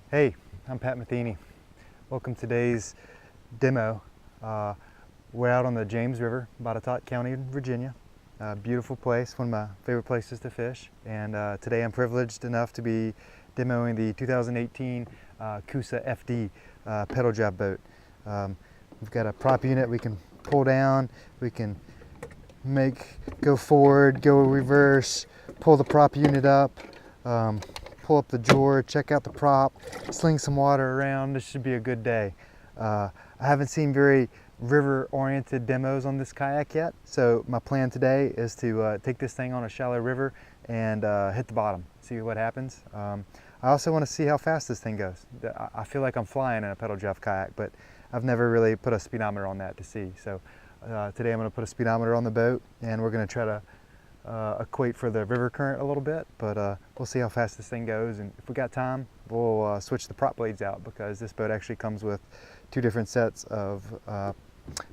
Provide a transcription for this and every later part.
Hey, I'm Pat Matheny. Welcome to today's demo. We're out on the James River, Botetourt County, Virginia. Beautiful place, one of my favorite places to fish. And today I'm privileged enough to be demoing the 2018 Coosa FD pedal drive boat. We've got a prop unit we can pull down, we can go forward, go reverse, pull the prop unit up, pull up the drawer, check out the prop, sling some water around. This should be a good day. I haven't seen very river-oriented demos on this kayak yet, so my plan today is to take this thing on a shallow river and hit the bottom, see what happens. I also want to see how fast this thing goes. I feel like I'm flying in a pedal drive kayak, but I've never really put a speedometer on that to see. So today I'm going to put a speedometer on the boat, and we're going to try to equate for the river current a little bit, but we'll see how fast this thing goes, and if we got time we'll switch the prop blades out, because this boat actually comes with two different sets of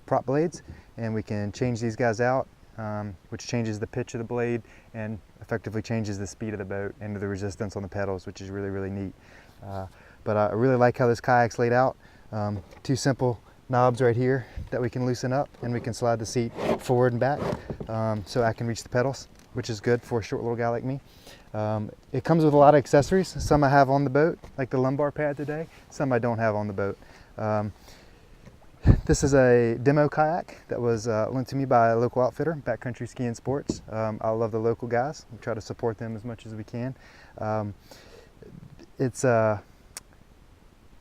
prop blades, and we can change these guys out, which changes the pitch of the blade and effectively changes the speed of the boat and the resistance on the pedals, which is really neat. But I really like how this kayak's laid out. Two simple knobs right here that we can loosen up, and we can slide the seat forward and back so I can reach the pedals, which is good for a short little guy like me. It comes with a lot of accessories. Some I have on the boat, like the lumbar pad today, some I don't have on the boat. This is a demo kayak that was lent to me by a local outfitter, Backcountry Ski and Sports. I love the local guys. We try to support them as much as we can. It's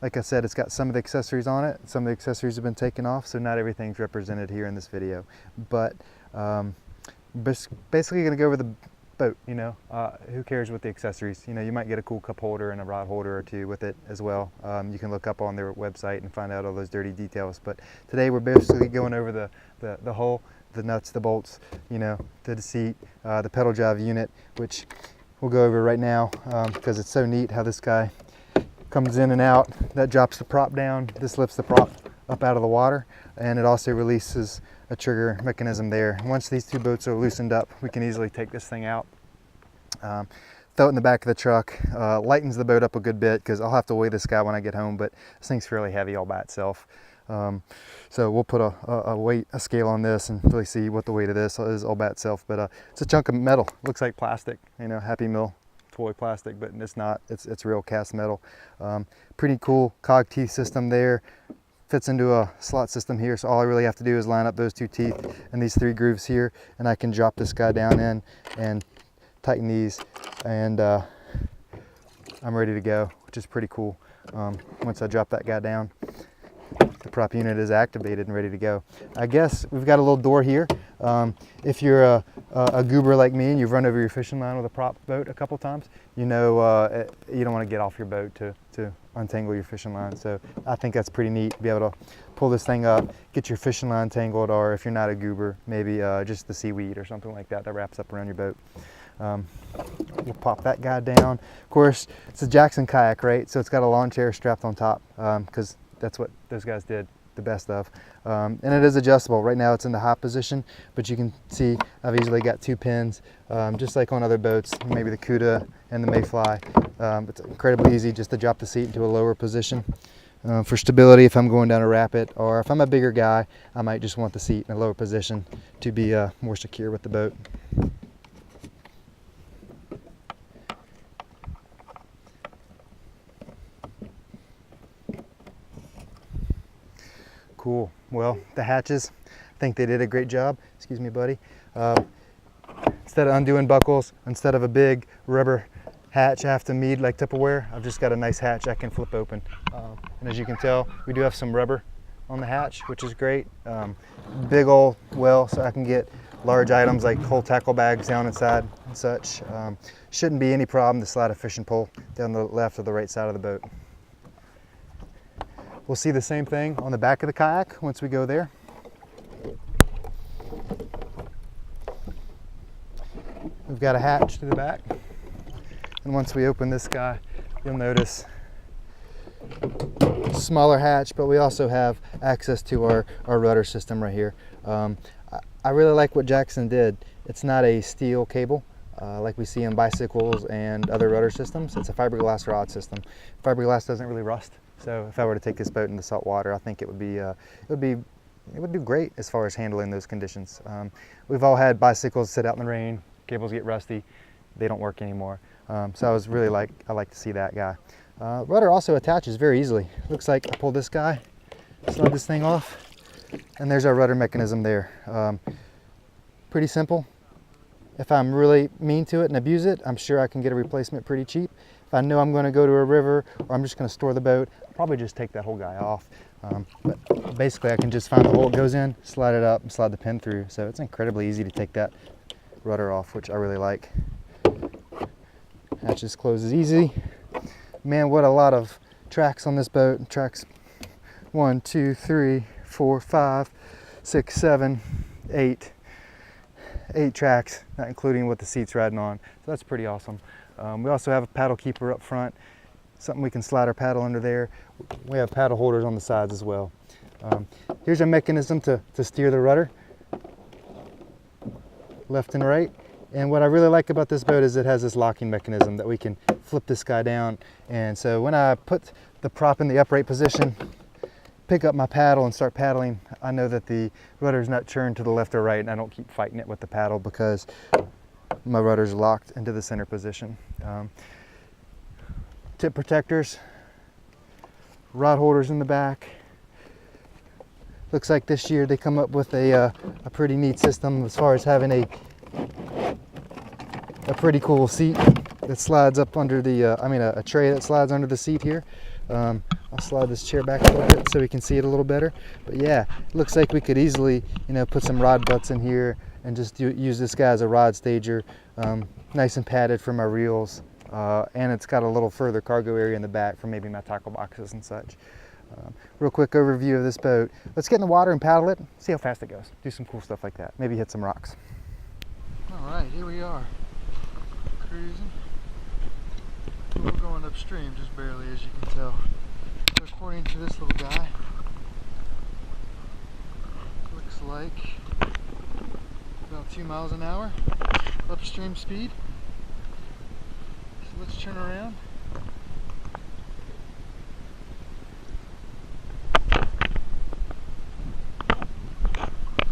like I said, it's got some of the accessories on it. Some of the accessories have been taken off, so not everything's represented here in this video. But basically gonna go over the boat, you know. Who cares with the accessories? You know, you might get a cool cup holder and a rod holder or two with it as well. You can look up on their website and find out all those dirty details. But today we're basically going over the hull, the nuts, the bolts, you know, the seat, the pedal drive unit, which we'll go over right now because it's so neat how this guy comes in and out. That drops the prop down. This lifts the prop up out of the water, and it also releases a trigger mechanism there. Once these two boats are loosened up, we can easily take this thing out, throw it in the back of the truck. Lightens the boat up a good bit, because I'll have to weigh this guy when I get home, but this thing's fairly heavy all by itself. So we'll put a scale on this and really see what the weight of this is all by itself. But it's a chunk of metal. Looks like plastic, you know, Happy Meal toy plastic, but it's not. It's real cast metal. Pretty cool cog teeth system there. Fits into a slot system here, so all I really have to do is line up those two teeth and these three grooves here, and I can drop this guy down in and tighten these, and I'm ready to go, which is pretty cool. Once I drop that guy down, the prop unit is activated and ready to go. I guess we've got a little door here. If you're a goober like me and you've run over your fishing line with a prop boat a couple times, you know you don't want to get off your boat to untangle your fishing line. So I think that's pretty neat to be able to pull this thing up, get your fishing line tangled, or if you're not a goober, maybe just the seaweed or something like that wraps up around your boat. We'll pop that guy down. Of course, it's a Jackson kayak, right? So it's got a lawn chair strapped on top, because that's what those guys did the best of. And it is adjustable. Right now it's in the high position, but you can see I've easily got two pins, just like on other boats, maybe the Cuda and the Mayfly. It's incredibly easy just to drop the seat into a lower position. For stability, if I'm going down a rapid, or if I'm a bigger guy, I might just want the seat in a lower position to be more secure with the boat. Cool. Well, the hatches, I think they did a great job. Excuse me, buddy. Instead of undoing buckles, instead of a big rubber hatch I have to mead like Tupperware, I've just got a nice hatch I can flip open. And as you can tell, we do have some rubber on the hatch, which is great. Big old well, so I can get large items like whole tackle bags down inside and such. Shouldn't be any problem to slide a fishing pole down the left or the right side of the boat. We'll see the same thing on the back of the kayak once we go there. We've got a hatch to the back, and once we open this guy, you'll notice smaller hatch, but we also have access to our rudder system right here. I really like what Jackson did. It's not a steel cable, like we see in bicycles and other rudder systems. It's a fiberglass rod system. Fiberglass doesn't really rust, so if I were to take this boat into salt water, I think it would do great as far as handling those conditions. We've all had bicycles sit out in the rain, cables get rusty, they don't work anymore. So I like to see that guy. Rudder also attaches very easily. Looks like I pull this guy, slide this thing off, and there's our rudder mechanism there. Pretty simple. If I'm really mean to it and abuse it, I'm sure I can get a replacement pretty cheap. If I know I'm going to go to a river or I'm just going to store the boat, I'll probably just take that whole guy off. But basically I can just find the hole it goes in, slide it up, and slide the pin through. So it's incredibly easy to take that rudder off, which I really like. That just closes easy. Man, what a lot of tracks on this boat. Tracks 1, 2, 3, 4, 5, 6, 7, 8. 8 tracks, not including what the seat's riding on. So that's pretty awesome. We also have a paddle keeper up front, something we can slide our paddle under there. We have paddle holders on the sides as well. Here's a mechanism to steer the rudder, left and right. And what I really like about this boat is it has this locking mechanism that we can flip this guy down. And so when I put the prop in the upright position, pick up my paddle and start paddling, I know that the rudder's not turned to the left or right, and I don't keep fighting it with the paddle because my rudder's locked into the center position. Tip protectors, rod holders in the back. Looks like this year they come up with a pretty neat system as far as having a pretty cool seat that slides up under the, a tray that slides under the seat here. I'll slide this chair back a little bit so we can see it a little better. But yeah, it looks like we could easily, put some rod butts in here and just use this guy as a rod stager. Nice and padded for my reels. And it's got a little further cargo area in the back for maybe my tackle boxes and such. Real quick overview of this boat. Let's get in the water and paddle it, see how fast it goes. Do some cool stuff like that. Maybe hit some rocks. All right, here we are. Cruising. We're going upstream just barely, as you can tell. So according to this little guy, looks like about 2 miles an hour upstream speed. So let's turn around.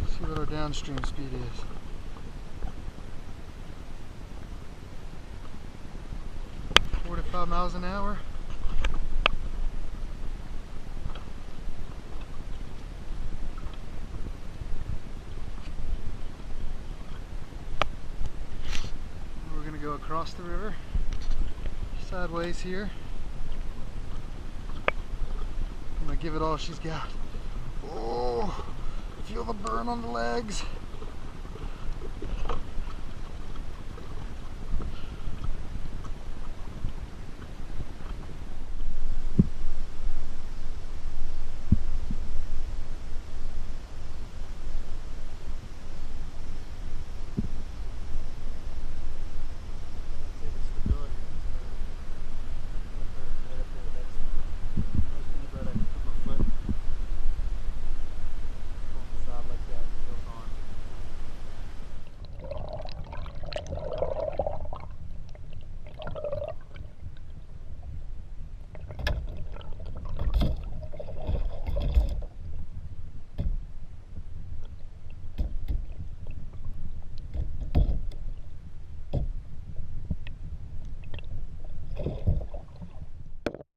See what our downstream speed is. 4 to 5 miles an hour. We're going to go across the river, sideways here. I'm going to give it all she's got. Oh, feel the burn on the legs.